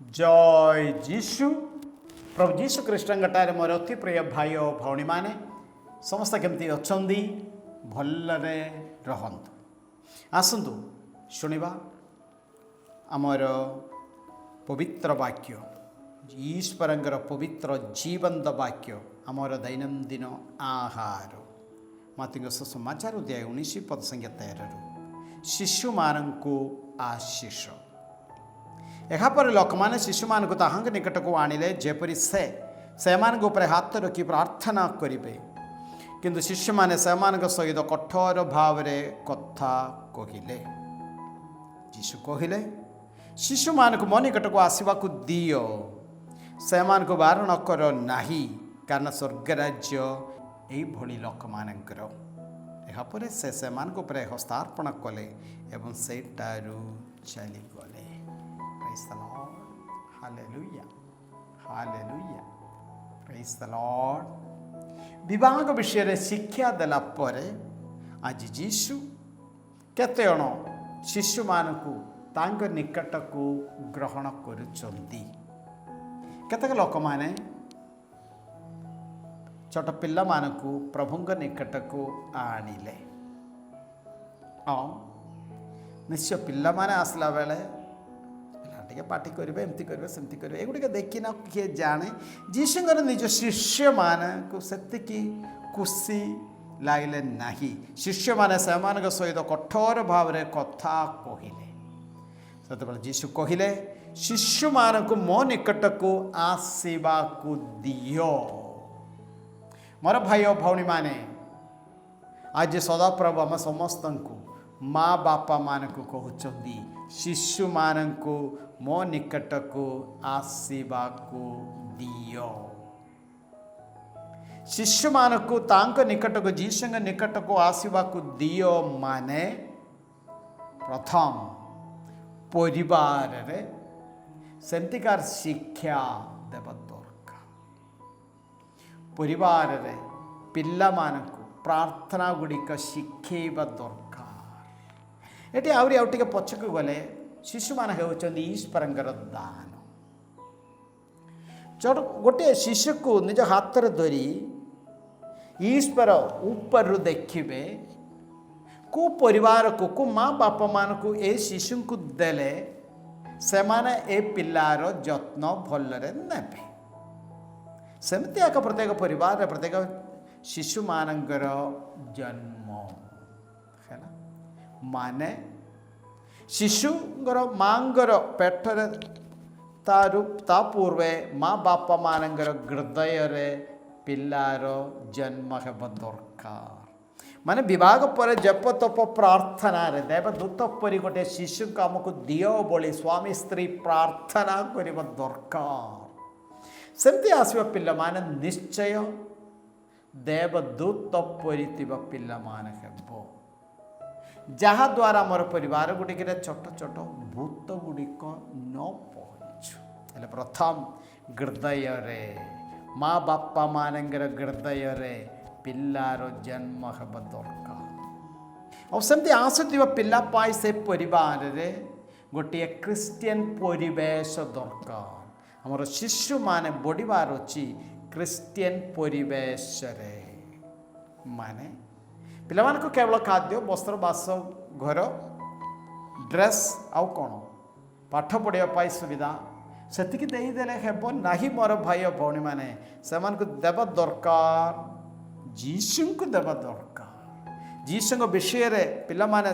ଜୟ ଯୀଶୁ। ପ୍ରଭୁ ଯୀଶୁ ଖ୍ରୀଷ୍ଟଙ୍କଠାରେ ମୋର ଅତି ପ୍ରିୟ ଭାଇ ଓ ଭଉଣୀମାନେ ସମସ୍ତେ କେମିତି ଅଛନ୍ତି? ଭଲରେ ରହନ୍ତୁ। ଆସନ୍ତୁ ଶୁଣିବା ଆମର ପବିତ୍ର ବାକ୍ୟ, ଈଶ୍ୱରଙ୍କର ପବିତ୍ର ଜୀବନ୍ତ ବାକ୍ୟ, ଆମର ଦୈନନ୍ଦିନ ଆହାର। ମାର୍କୋ ସୁସମାଚାର ଅଧ୍ୟାୟ 19 ପଦ ସଂଖ୍ୟା 13 ଶିଶୁମାନଙ୍କୁ ଆଶୀଷ। ଏହାପରେ ଲୋକମାନେ ଶିଶୁମାନଙ୍କୁ ତାହାଙ୍କ ନିକଟକୁ ଆଣିଲେ, ଯେପରି ସେମାନଙ୍କ ଉପରେ ହାତ ରଖି ପ୍ରାର୍ଥନା କରିବେ। କିନ୍ତୁ ଶିଶୁମାନେ ସେମାନଙ୍କ ସହିତ କଠୋର ଭାବରେ କଥା କହିଲେ। ଯୀଶୁ କହିଲେ, ଶିଶୁମାନଙ୍କୁ ମୋ ନିକଟକୁ ଆସିବାକୁ ଦିଅ, ସେମାନଙ୍କୁ ବାରଣ କର ନାହିଁ, କାରଣ ସ୍ୱର୍ଗରାଜ୍ୟ ଏଇଭଳି ଲୋକମାନଙ୍କର। ଏହାପରେ ସେ ସେମାନଙ୍କ ଉପରେ ହସ୍ତାର୍ପଣ କଲେ ଏବଂ ସେଠାରୁ ଚାଲିଗଲେ। Praise the Lord. Hallelujah. Hallelujah. Praise the Lord. ବିବାହ ବିଷୟରେ ଶିକ୍ଷା ଦେଲା ପରେ ଆଜି ଯୀଶୁ କେତେଜଣ ଶିଶୁମାନଙ୍କୁ ତାଙ୍କ ନିକଟକୁ ଗ୍ରହଣ କରୁଛନ୍ତି। କେତେକ ଲୋକମାନେ ଛୋଟ ପିଲାମାନଙ୍କୁ ପ୍ରଭୁଙ୍କ ନିକଟକୁ ଆଣିଲେ। ନିଶ୍ଚୟ ପିଲାମାନେ ଆସିଲା ବେଳେ ଟିକେ ପାଟି କରିବେ, ଏମିତି କରିବେ, ସେମିତି କରିବେ, ଏଗୁଡ଼ିକ ଦେଖିନା କିଏ ଜାଣେ। ଯୀଶୁଙ୍କର ନିଜ ଶିଷ୍ୟମାନଙ୍କୁ ସେତିକି ଖୁସି ଲାଗିଲେ ନାହିଁ। ଶିଷ୍ୟମାନେ ସେମାନଙ୍କ ସହିତ କଠୋର ଭାବରେ କଥା କହିଲେ। ସେତେବେଳେ ଯୀଶୁ କହିଲେ, ଶିଶୁମାନଙ୍କୁ ମୋ ନିକଟକୁ ଆସିବାକୁ ଦିଅ। ମୋର ଭାଇ ଓ ଭଉଣୀମାନେ, ଆଜି ସଦାପ୍ରଭୁ ଆମ ସମସ୍ତଙ୍କୁ ମା ବାପା ମାନଙ୍କୁ କହୁଛନ୍ତି, ଶିଶୁମାନଙ୍କୁ ମୋ ନିକଟକୁ ଆସିବାକୁ ଦିଅ। ଶିଶୁମାନଙ୍କୁ ତାଙ୍କ ନିକଟକୁ, ଯୀଶୁଙ୍କ ନିକଟକୁ ଆସିବାକୁ ଦିଅ ମାନେ ପ୍ରଥମ ପରିବାରରେ ସେମିତିକାର ଶିକ୍ଷା ଦେବା ଦରକାର। ପରିବାରରେ ପିଲାମାନଙ୍କୁ ପ୍ରାର୍ଥନା ଗୁଡ଼ିକ ଶିଖେଇବା ଦରକାର। ଏଠି ଆହୁରି ଆଉ ଟିକେ ପଛକୁ ଗଲେ, ଶିଶୁମାନେ ହେଉଛନ୍ତି ଈଶ୍ୱରଙ୍କର ଦାନ। ଗୋଟିଏ ଶିଶୁକୁ ନିଜ ହାତରେ ଧରି ଈଶ୍ୱର ଉପରୁ ଦେଖିବେ, କେଉଁ ପରିବାରକୁ, କେଉଁ ମା ବାପା ମାନଙ୍କୁ ଏ ଶିଶୁଙ୍କୁ ଦେଲେ ସେମାନେ ଏ ପିଲାର ଯତ୍ନ ଭଲରେ ନେବେ। ସେମିତି ଏକ ପ୍ରତ୍ୟେକ ପରିବାରରେ ପ୍ରତ୍ୟେକ ଶିଶୁମାନଙ୍କର ଜନ୍ମ ହେଲା ମାନେ ଶିଶୁଙ୍କର ମାଙ୍କର ପେଟରେ ତା ପୂର୍ବେ ମା ବାପା ମାନଙ୍କର ହୃଦୟରେ ପିଲାର ଜନ୍ମ ହେବା ଦରକାର। ମାନେ ବିବାହ ପରେ ଜପ ତପ ପ୍ରାର୍ଥନାରେ ଦେବଦୂତ ପରି ଗୋଟେ ଶିଶୁଙ୍କୁ ଆମକୁ ଦିଅ ବୋଲି ସ୍ୱାମୀ ସ୍ତ୍ରୀ ପ୍ରାର୍ଥନା କରିବା ଦରକାର। ସେମିତି ଆସିବା ପିଲାମାନେ ନିଶ୍ଚୟ ଦେବଦୂତ ପରି ଥିବା ପିଲାମାନେ ହେବ, ଯାହାଦ୍ୱାରା ଆମର ପରିବାର ଗୁଡ଼ିକରେ ଛୋଟ ଛୋଟ ଭୂତ ଗୁଡ଼ିକ ନ ପହଞ୍ଚୁ। ହେଲେ ପ୍ରଥମ ହୃଦୟରେ, ମା ବାପା ମାନଙ୍କର ହୃଦୟରେ ପିଲାର ଜନ୍ମ ହେବା ଦରକାର। ଆଉ ସେମିତି ଆସୁଥିବା ପିଲା ପାଇଁ ସେ ପରିବାରରେ ଗୋଟିଏ ଖ୍ରୀଷ୍ଟିଆନ ପରିବେଶ ଦରକାର। ଆମର ଶିଶୁମାନେ ବଢ଼ିବାର ଅଛି ଖ୍ରୀଷ୍ଟିଆନ ପରିବେଶରେ। ମାନେ ପିଲାମାନଙ୍କୁ କେବଳ ଖାଦ୍ୟ, ବସ୍ତ୍ର, ବାସ, ଘର, ଡ୍ରେସ୍ ଆଉ କ'ଣ ପାଠ ପଢ଼ିବା ପାଇଁ ସୁବିଧା ସେତିକି ଦେଇଦେଲେ ହେବ ନାହିଁ। ମୋର ଭାଇ ଓ ଭଉଣୀମାନେ, ସେମାନଙ୍କୁ ଦେବା ଦରକାର, ଯୀଶୁଙ୍କୁ ଦେବା ଦରକାର। ଯୀଶୁଙ୍କ ବିଷୟରେ ପିଲାମାନେ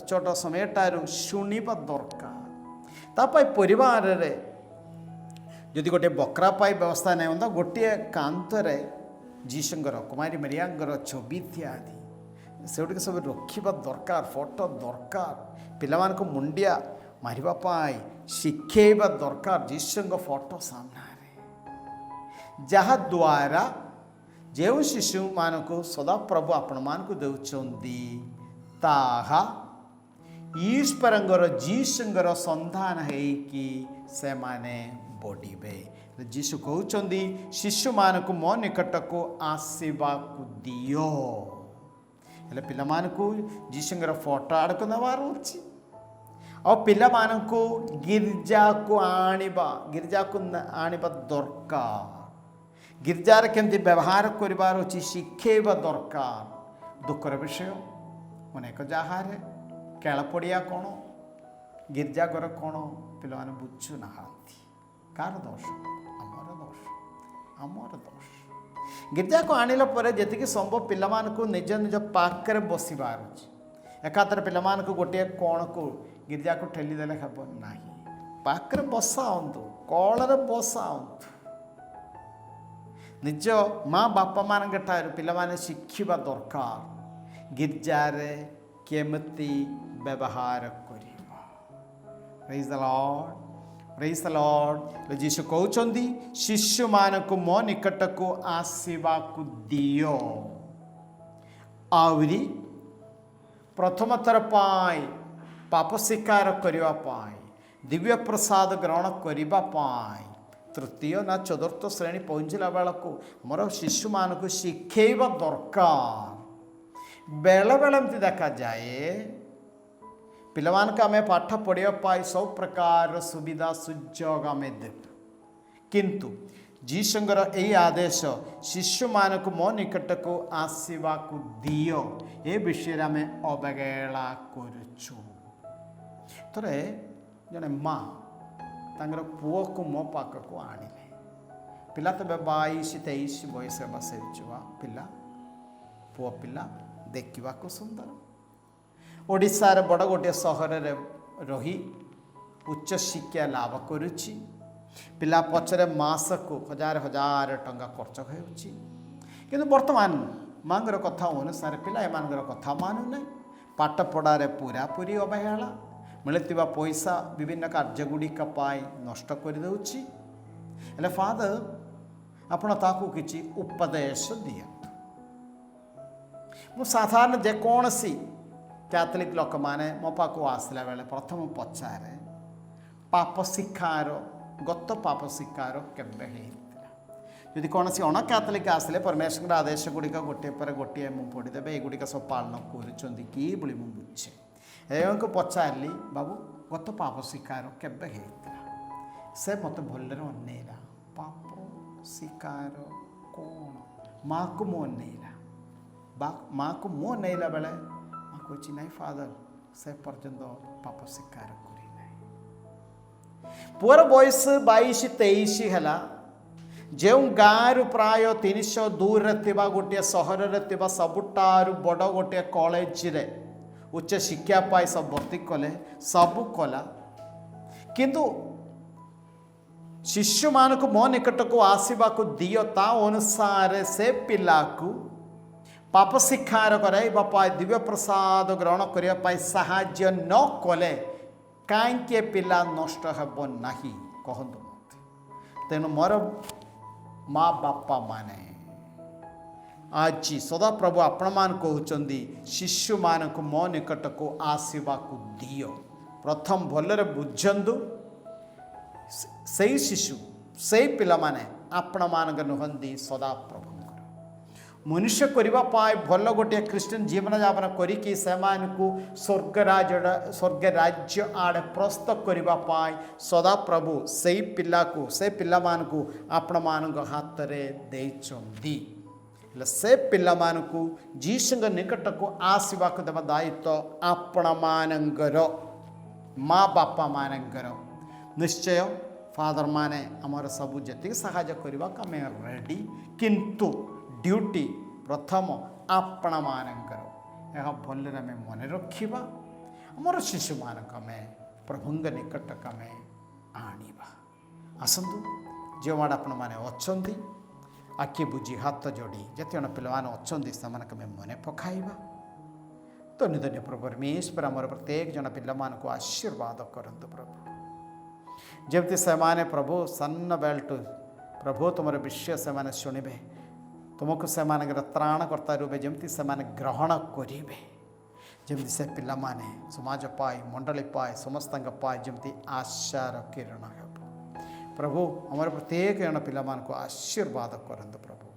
ଛୋଟ ସମୟଠାରୁ ଶୁଣିବା ଦରକାର। ତା ପାଇଁ ପରିବାରରେ ଯଦି ଗୋଟିଏ ବକରା ପାଇଁ ବ୍ୟବସ୍ଥା ନାହିଁ ହୁଅନ୍ତା, ଗୋଟିଏ କାନ୍ଥରେ ଯୀଶୁଙ୍କର, କୁମାରୀ ମରିୟମଙ୍କର ଛବି ଇତ୍ୟାଦି ସେଗୁଡ଼ିକ ସବୁ ରଖିବା ଦରକାର। ଫଟୋ ଦରକାର। ପିଲାମାନଙ୍କୁ ମୁଣ୍ଡିଆ ମାରିବା ପାଇଁ ଶିଖେଇବା ଦରକାର ଯୀଶୁଙ୍କ ଫଟୋ ସାମ୍ନାରେ, ଯାହାଦ୍ୱାରା ଯେଉଁ ଶିଶୁମାନଙ୍କୁ ସଦାପ୍ରଭୁ ଆପଣମାନଙ୍କୁ ଦେଉଛନ୍ତି ତାହା ଈଶ୍ୱରଙ୍କର, ଯୀଶୁଙ୍କର ସନ୍ଧାନ ହେଇକି ସେମାନେ ବଢ଼ିବେ। ଯୀଶୁ କହୁଛନ୍ତି, ଶିଶୁମାନଙ୍କୁ ମୋ ନିକଟକୁ ଆସିବାକୁ ଦିଅ। ହେଲେ ପିଲାମାନଙ୍କୁ ଯୀଶୁଙ୍କର ଫଟୋ ଆଡ଼କୁ ନେବାର ଅଛି। ଆଉ ପିଲାମାନଙ୍କୁ ଗିର୍ଜାକୁ ଆଣିବା ଦରକାର। ଗିର୍ଜାରେ କେମିତି ବ୍ୟବହାର କରିବାର ଅଛି ଶିଖେଇବା ଦରକାର। ଦୁଃଖର ବିଷୟ ଅନେକ ଜାଗାରେ ଖେଳ ପଡ଼ିଆ କ'ଣ, ଗିର୍ଜାଘର କ'ଣ ପିଲାମାନେ ବୁଝୁନାହାନ୍ତି। କାହାର ଦୋଷ? ଆମର ଦୋଷ। ଗିର୍ଜାକୁ ଆଣିଲା ପରେ ଯେତିକି ସମ୍ଭବ ପିଲାମାନଙ୍କୁ ନିଜ ନିଜ ପାଖରେ ବସିବାର ଅଛି। ଏକାଥରେ ପିଲାମାନଙ୍କୁ ଗୋଟିଏ କୋଣକୁ ଗିର୍ଜାକୁ ଠେଲିଦେଲେ ହେବ ନାହିଁ। ପାଖରେ ବସାନ୍ତୁ, କୋଳରେ ବସାନ୍ତୁ। ନିଜ ମା ବାପା ମାନଙ୍କ ଠାରୁ ପିଲାମାନେ ଶିଖିବା ଦରକାର ଗିର୍ଜାରେ କେମିତି ବ୍ୟବହାର କରିବା। ପ୍ରେଜ୍ ଦ ଲର୍ଡ, ପ୍ରେଜ୍ ଦ ଲର୍ଡ। ଯୀଶୁ କହୁଛନ୍ତି ଶିଶୁମାନଙ୍କୁ ମୋ ନିକଟକୁ ଆସିବାକୁ ଦିଅ। ଆହୁରି ପ୍ରଥମ ଥର ପାଇଁ ପାପ ସ୍ୱୀକାର କରିବା ପାଇଁ, ଦିବ୍ୟ ପ୍ରସାଦ ଗ୍ରହଣ କରିବା ପାଇଁ ତୃତୀୟ ନା ଚତୁର୍ଥ ଶ୍ରେଣୀ ପହଞ୍ଚିଲା ବେଳକୁ ଆମର ଶିଶୁମାନଙ୍କୁ ଶିଖେଇବା ଦରକାର। ବେଳେବେଳେ ଏମିତି ଦେଖାଯାଏ ପିଲାମାନଙ୍କୁ ଆମେ ପାଠ ପଢ଼ିବା ପାଇଁ ସବୁ ପ୍ରକାର ସୁବିଧା ସୁଯୋଗ ଆମେ ଦେବୁ, କିନ୍ତୁ ଯୀଶୁଙ୍କର ଏହି ଆଦେଶ ଶିଶୁମାନଙ୍କୁ ମୋ ନିକଟକୁ ଆସିବାକୁ ଦିଅ, ଏ ବିଷୟରେ ଆମେ ଅବହେଳା କରୁଛୁ। ଥରେ ଜଣେ ମା ତାଙ୍କର ପୁଅକୁ ମୋ ପାଖକୁ ଆଣିଲେ। ପିଲା ତ 22-23 ବୟସ ବସାଇଛୁଆ ପିଲା, ପୁଅ ପିଲା ଦେଖିବାକୁ ସୁନ୍ଦର। ଓଡ଼ିଶାର ବଡ଼ ଗୋଟିଏ ସହରରେ ରହି ଉଚ୍ଚ ଶିକ୍ଷା ଲାଭ କରୁଛି। ପିଲା ପଛରେ ମାସକୁ 1000 ଟଙ୍କା ଖର୍ଚ୍ଚ ହେଉଛି। କିନ୍ତୁ ବର୍ତ୍ତମାନ ମାଙ୍କର କଥା ଅନୁସାରେ ପିଲା ଏମାନଙ୍କର କଥା ମାନୁନାହିଁ। ପାଠ ପଢ଼ାରେ ପୁରାପୁରି ଅବହେଳା। ମିଳୁଥିବା ପଇସା ବିଭିନ୍ନ କାର୍ଯ୍ୟଗୁଡ଼ିକ ପାଇଁ ନଷ୍ଟ କରିଦେଉଛି। ହେଲେ ଫାଦର, ଆପଣ ତାକୁ କିଛି ଉପଦେଶ ଦିଅନ୍ତୁ। ମୁଁ ସାଧାରଣ ଯେକୌଣସି କ୍ୟାଥୋଲିକ୍ ଲୋକମାନେ ମୋ ପାଖକୁ ଆସିଲା ବେଳେ ପ୍ରଥମ ପଚାରେ ଗତ ପାପ ଶିକାର କେବେ ହେଇଥିଲା। ଯଦି କୌଣସି ଅଣ କ୍ୟାଥୋଲିକ୍ ଆସିଲେ ପରମେଶ୍ୱରଙ୍କର ଆଦେଶ ଗୁଡ଼ିକ ଗୋଟିଏ ପରେ ଗୋଟିଏ ମୁଁ ପଢ଼ିଦେବେ, ଏଗୁଡ଼ିକ ସବୁ ପାଳନ କରୁଛନ୍ତି କି ବୋଲି ମୁଁ ବୁଝେ। ଏମାନଙ୍କୁ ପଚାରିଲି, ବାବୁ ଗତ ପାପ ଶିକାର କେବେ ହେଇଥିଲା? ସେ ମୋତେ ଭଲରେ ଅନେଇଲା। ପାପ ଶିକାର କ'ଣ? ମାଆକୁ ମୁଁ ଅନେଇଲା। ମାଆକୁ ମୁଁ ଅନେଇଲା ବେଳେ ମା କହୁଛି, ନାଇଁ ଫାଦର, ସେ ପର୍ଯ୍ୟନ୍ତ ପାପ ଶିକାର କରିନାହିଁ। ପୁଅର ବୟସ 22-23 ହେଲା। ଯେଉଁ ଗାଁରୁ ପ୍ରାୟ 300 ଦୂରରେ ଥିବା ଗୋଟିଏ ସହରରେ ଥିବା ସବୁଠାରୁ ବଡ଼ ଗୋଟିଏ କଲେଜରେ ଉଚ୍ଚ ଶିକ୍ଷା ପାଇଁ ସବୁ ଭର୍ତ୍ତି କଲେ, ସବୁ କଲା, କିନ୍ତୁ ଶିଶୁମାନଙ୍କୁ ମୋ ନିକଟକୁ ଆସିବାକୁ ଦିଅ, ତା ଅନୁସାରେ ସେ ପିଲାକୁ ପାପ ଶିକାର କରାଇବା ପାଇଁ, ଦିବ୍ୟ ପ୍ରସାଦ ଗ୍ରହଣ କରିବା ପାଇଁ ସାହାଯ୍ୟ ନ କଲେ କାହିଁକି ପିଲା ନଷ୍ଟ ହେବ ନାହିଁ କହନ୍ତୁ ମୋତେ। ତେଣୁ ମୋର ମା ବାପା ମାନେ ଆଜି ସଦାପ୍ରଭୁ ଆପଣମାନେ କହୁଛନ୍ତି ଶିଶୁମାନଙ୍କୁ ମୋ ନିକଟକୁ ଆସିବାକୁ ଦିଅ। ପ୍ରଥମ ଭଲରେ ବୁଝନ୍ତୁ, ସେଇ ଶିଶୁ, ସେଇ ପିଲାମାନେ ଆପଣମାନଙ୍କ ନୁହନ୍ତି, ସଦାପ୍ରଭୁଙ୍କର। ମନୁଷ୍ୟ କରିବା ପାଇଁ ଭଲ ଗୋଟିଏ ଖ୍ରୀଷ୍ଟିଆନ ଜୀବନଯାପନ କରିକି ସେମାନଙ୍କୁ ସ୍ୱର୍ଗ ରାଜ୍ୟ ଆଡ଼େ ପ୍ରସ୍ତୁତ କରିବା ପାଇଁ ସଦାପ୍ରଭୁ ସେଇ ପିଲାମାନଙ୍କୁ ଆପଣମାନଙ୍କ ହାତରେ ଦେଇଛନ୍ତି। ହେଲେ ସେ ପିଲାମାନଙ୍କୁ ଯୀଶୁଙ୍କ ନିକଟକୁ ଆସିବାକୁ ଦେବା ଦାୟିତ୍ୱ ଆପଣମାନଙ୍କର, ମା ବାପା ମାନଙ୍କର। ନିଶ୍ଚୟ ଫାଦର ମାନେ ଆମର ସବୁ ଯେତିକି ସାହାଯ୍ୟ କରିବାକୁ ଆମେ ରେଡ଼ି, କିନ୍ତୁ ଡ୍ୟୁଟି ପ୍ରଥମ ଆପଣମାନଙ୍କର। ଏହା ଭଲରେ ଆମେ ମନେ ରଖିବା। ଆମର ଶିଶୁମାନଙ୍କୁ ଆମେ ପ୍ରଭୁଙ୍କ ନିକଟକୁ ଆମେ ଆଣିବା। ଆସନ୍ତୁ, ଯେଉଁଆଡ଼େ ଆପଣମାନେ ଅଛନ୍ତି ଆଖି ବୁଝି ହାତ ଯୋଡ଼ି ଯେତେ ଜଣ ପିଲାମାନେ ଅଛନ୍ତି ସେମାନଙ୍କୁ ଆମେ ମନେ ପକାଇବା। ଧନ୍ୟ ପ୍ରଭୁ ପରମେଶ୍ୱର, ଆମର ପ୍ରତ୍ୟେକ ଜଣ ପିଲାମାନଙ୍କୁ ଆଶୀର୍ବାଦ କରନ୍ତୁ ପ୍ରଭୁ। ଯେମିତି ସେମାନେ ପ୍ରଭୁ ସାନ ବେଳଠୁ ପ୍ରଭୁ ତୁମର ବିଷୟ ସେମାନେ ଶୁଣିବେ, ତୁମକୁ ସେମାନଙ୍କର ତ୍ରାଣକର୍ତ୍ତା ରୂପେ ଯେମିତି ସେମାନେ ଗ୍ରହଣ କରିବେ, ଯେମିତି ସେ ପିଲାମାନେ ସମାଜ ପାଇଁ, ମଣ୍ଡଳୀ ପାଇଁ, ସମସ୍ତଙ୍କ ପାଇଁ ଯେମିତି ଆଶାର କିରଣ ହେବ। ପ୍ରଭୁ ଆମର ପ୍ରତ୍ୟେକ ଜଣ ପିଲାମାନଙ୍କୁ ଆଶୀର୍ବାଦ କରନ୍ତୁ ପ୍ରଭୁ।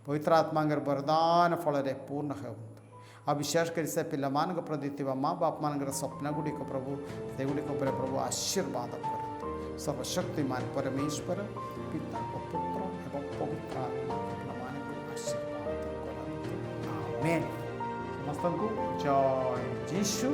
ପବିତ୍ର ଆତ୍ମାଙ୍କର ବରଦାନ ଫଳରେ ପୂର୍ଣ୍ଣ ହେଉନ୍ତୁ। ଆଉ ବିଶେଷ କରି ସେ ପିଲାମାନଙ୍କ ପ୍ରତି ଥିବା ମା ବାପାମାନଙ୍କର ସ୍ୱପ୍ନ ଗୁଡ଼ିକ ପ୍ରଭୁ ସେଗୁଡ଼ିକ ଉପରେ ପ୍ରଭୁ ଆଶୀର୍ବାଦ କରନ୍ତୁ। ସର୍ବଶକ୍ତିମାନ ପରମେଶ୍ୱର ପିତା ଓ ପୁତ୍ର ଏବଂ ପବିତ୍ର ଆତ୍ମା ପିଲାମାନଙ୍କୁ ଆଶୀର୍ବାଦ କରନ୍ତୁ। ଆମେନ୍। ସମସ୍ତଙ୍କୁ ଜୟ ଯୀଶୁ।